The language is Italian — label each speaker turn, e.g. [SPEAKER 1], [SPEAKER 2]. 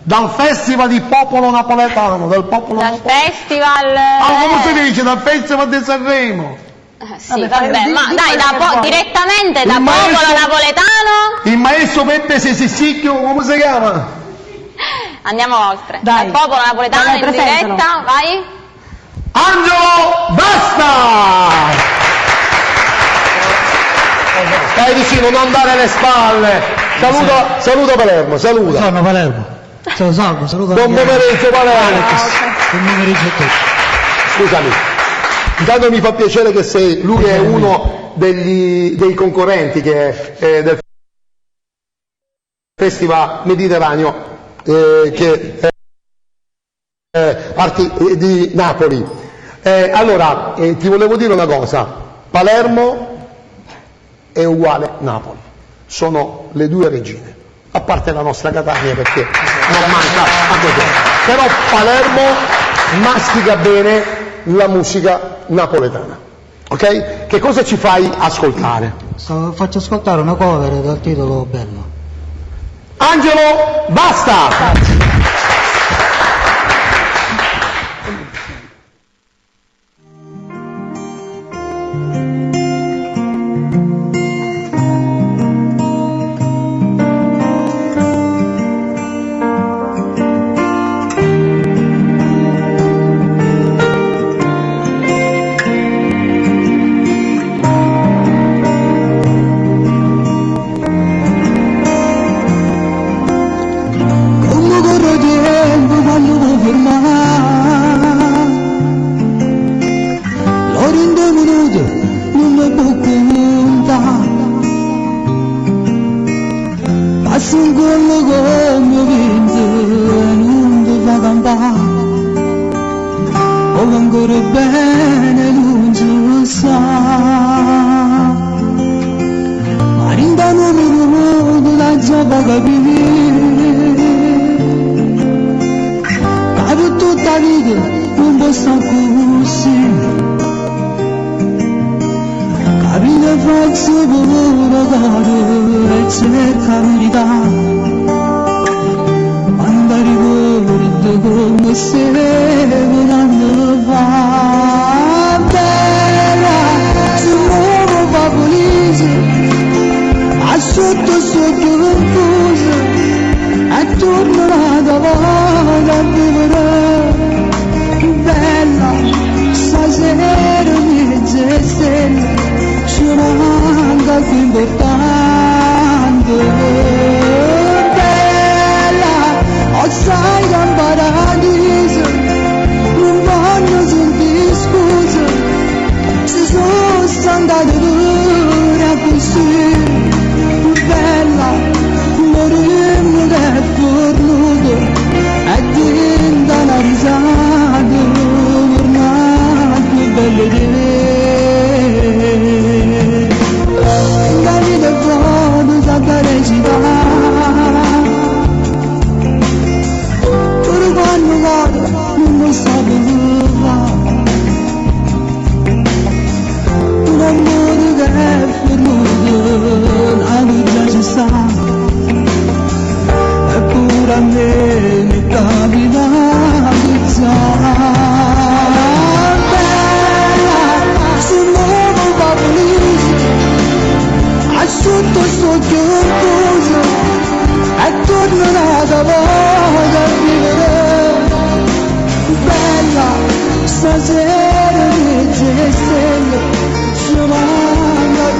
[SPEAKER 1] dal Festival di Popolo Napoletano, del popolo
[SPEAKER 2] Dal festival...
[SPEAKER 1] come si dice? Dal Festival di Sanremo.
[SPEAKER 2] Sì, vabbè, ma dai, direttamente da Popolo Napoletano...
[SPEAKER 1] Il maestro Peppe Sessicchio, come si chiama?
[SPEAKER 2] Andiamo oltre.
[SPEAKER 3] Dai.
[SPEAKER 2] Dal Popolo Napoletano in
[SPEAKER 3] Presentalo.
[SPEAKER 2] diretta, vai.
[SPEAKER 1] Angelo Basta! Stai vicino, non dare le spalle. Saluta Palermo, saluta.
[SPEAKER 4] Buongiorno Palermo. Salvo, saluto.
[SPEAKER 1] Buon pomeriggio Palermo.
[SPEAKER 4] Buon pomeriggio a tutti.
[SPEAKER 1] Scusami, intanto mi fa piacere che lui è uno dei concorrenti del Festival Mediterraneo Arti di Napoli. Allora, ti volevo dire una cosa, Palermo è uguale Napoli, sono le due regine, a parte la nostra Catania perché non manca anche quello. Però Palermo mastica bene la musica napoletana, ok? Che cosa ci fai ascoltare?
[SPEAKER 4] Faccio ascoltare una cover dal titolo bello.
[SPEAKER 1] Angelo Basta!
[SPEAKER 5] Stasera le stelle ci vanno a